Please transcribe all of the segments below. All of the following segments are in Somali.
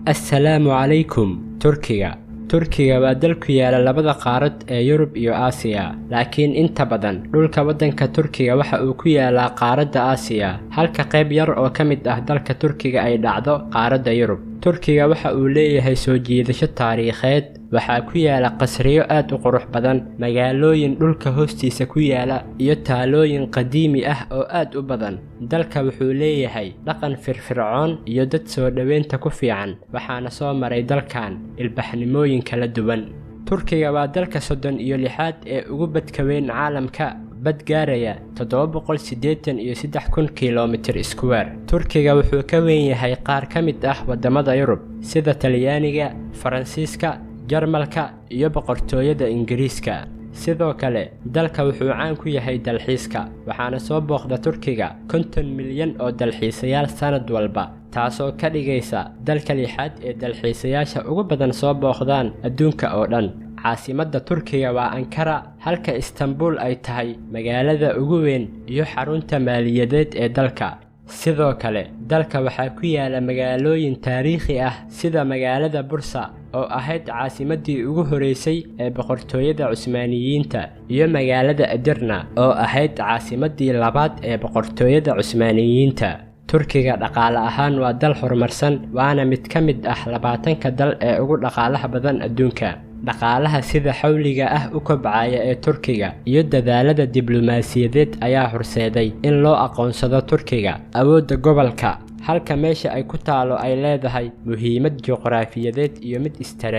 Assalaamu calaykum. Turkiga waa dal ku yaala labada qaarad ee Yurub iyo Aasiya, laakiin inta badan dhulka waddanka Turkiga waxa uu ku yaalaa qaaradda Aasiya, halka qayb yar oo ka mid ah dalka Turkiga ay dhacdo qaaradda Yurub. Turkiga waxa uu leeyahay soo jiidasho taariikheed, waxaa ku yaala qasriyo aad u qurux badan, magaalooyin dhulka hoostiisa ku yaala, iyo taalooyin qadiimi ah oo aad u badan. Dalka wuxuu leeyahay dhaqan firfircoon iyo dad soo dhaweynta ku fiican, waxaana soo maray dalkan ilbaxnimooyin kala duwan. Turkiga waa dalka 36aad ee ugu badka weyn caalamka, bad gaaraya 783,000 kiiloomitir iskuweer. Turkiga wuxuu ka weyn yahay qaar ka mid ah wadamada Yurub sida Talyaaniga, Faransiiska, Jarmalka iyo boqortooyada Ingiriiska. sidoo kale dalka wuxuu caan ku yahay dalxiiska, waxaana soo booqda Turkiga 50 milyan oo dalxiisayaal sanad walba, taasoo ka dhigaysa dalka lixaad ee dalxiisayaasha ugu badan soo booqdaan adduunka oo dhan. caasimadda Turkiga waa Ankara, halka Istanbul ay tahay magaalada ugu weyn iyo xarunta maaliyadeed ee dalka. sidoo kale dalka waxaa ku yaala magaalooyin taariikhi ah sida magaalada Bursa oo ahayd caasimaddii ugu horeysay ee boqortooyada Cusmaaniyiinta, iyo magaalada Edirne oo ahayd caasimaddii labaad ee boqortooyada Cusmaaniyiinta. Turkiga dhaqaale ahaan waa dal horumarsan, waana mid ka mid ah 20-ka dal ee ugu dhaqaalaha badan adduunka. dhaqaalaha sida xawliga ah u kobcaya ee Turkiga iyo dadaalada diblomaasiyadeed ayaa horseeday in loo aqoonsado Turkiga awoodda gobolka, halka meesha ay ku taalo ay leedahay muhiimad juqraafiyadeed iyo mid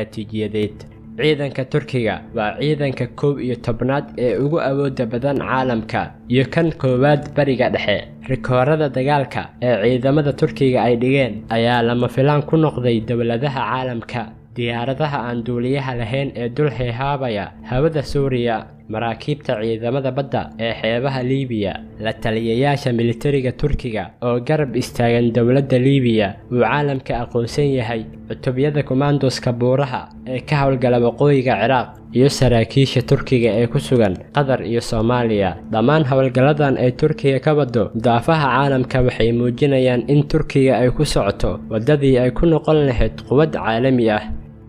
istaraatiijiyadeed. ciidanka Turkiga waa ciidanka 11aad ee ugu awoodda badan caalamka iyo kan koowaad bariga dhexe. rikoorada dagaalka ee ciidamada Turkiga ay dhigeen ayaa lama filaan ku noqday dowladaha caalamka. diyaaradaha aan duuliyaha lahayn ee dul heehaabaya hawada Suuriya, maraakiibta ciidamada badda ee xeebaha Liibiya, la taliyayaasha militariga Turkiga oo garab istaagan dowladda Liibiya, uu caalamka aqoonsan yahay cutubyada commandoska buuraha ee ka howlgala waqooyiga Ciraaq, iyo saraakiisha Turkiga ee ku sugan Qatar iyo Soomaaliya. dhammaan howlgalladan ay Turkiga ka wado daafaha caalamka waxay muujinayaan in Turkiga ay ku socoto wadadii ay ku noqon lahayd quwad caalami ah.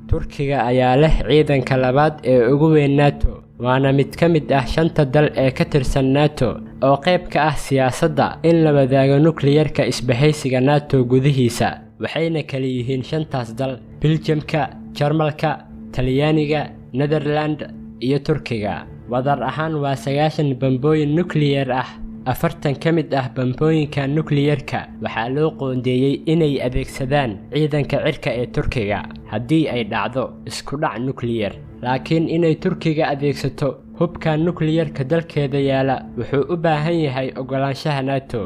Turkiga ayaa leh ciidanka labaad ee ugu weyn NATO, waana mid ka mid ah 5 dal ee ka tirsan NATO oo qayb ka ah siyaasadda in la wadaago nukliyarka isbahaysiga NATO gudihiisa. waxayna kala yihiin 5taas dal: Belgiumka, Jarmalka, Talyaaniga, Netherland iyo Turkiga. wadar ahaan waa 90 bambooyin nukliyar ah. 40 ka mid ah bambooyinka nukliyarka waxaa loo qoondeeyay inay adeegsadaan ciidanka cirka ee Turkiga haddii ay dhacdo isku dhac nukliyar. laakiin inay Turkiga adeegsato hubka nukliyarka dalkeeda yaala wuxuu u baahan yahay ogolaanshaha NATO.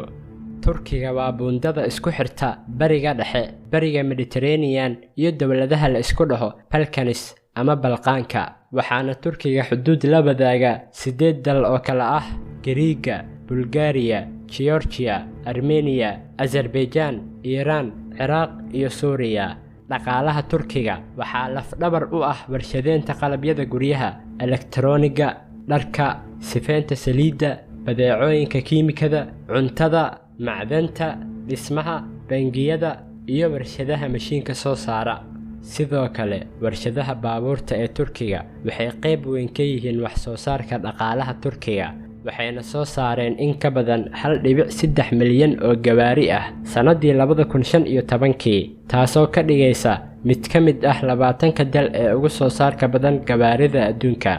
Turkiga waa buundada isku xirta bariga dhexe, bariga Mediterranean iyo dowladaha la isku dhaho Balkans ama Balqaanka, waxaana Turkiga xuduud la wadaaga 8 dal oo kala ah Giriiga, Bulgaria, Georgia, Armenia, Azerbaijan, Iran, Ciraaq iyo Suuriya. dhaqaalaha Turkiga waxaa laf-dhabar u ah warshadeynta qalabyada guryaha, elektarooniga, dharka, sifeynta saliidda, badeecooyinka kiimikada, cuntada, macdanta, dhismaha, bangiyada iyo warshadaha mashiinka soo saara. sidoo kale warshadaha baabuurta ee Turkiga waxay qayb weyn ka yihiin wax soo saarka dhaqaalaha Turkiga, waxayna soo saareen in ka badan 1.3 milyan oo gawaari ah sanadii 2015, taasoo ka dhigaysa mid ka mid ah 20-ka dal ee ugu soo saarka badan gawaarida adduunka.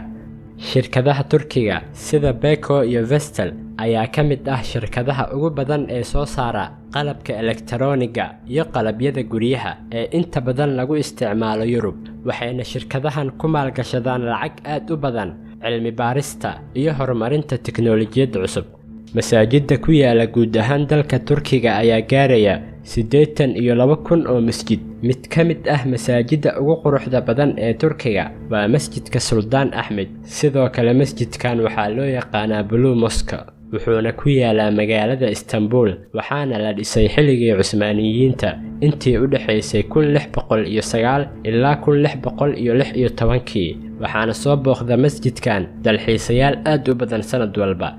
shirkadaha Turkiga sida Beko iyo Vestel ayaa ka mid ah shirkadaha ugu badan ee soo saara qalabka elektarooniga iyo qalabyada guryaha ee inta badan lagu isticmaalo Yurub, waxayna shirkadahan ku maalgashadaan lacag aad u badan cilmi baarista iyo horumarinta tiknoolajiyadda cusub. masaajidda ku yaala guud ahaan dalka Turkiga ayaa gaaraya 82,000 oo masjid. mid ka mid ah masaajidda ugu quruxda badan ee Turkiga waa masjidka Suldaan Ahmed. sidoo kale masjidkan waxaa loo yaqaanaa Blue Mosque, wuxuuna ku yaalaa magaalada Istanbul, waxaana la dhisay xilligii Cusmaaniyiinta intii u dhaxaysay 1609 ilaa 1616, waxaana soo booqda masjidkan dalxiisayaal aad u badan sanad walba.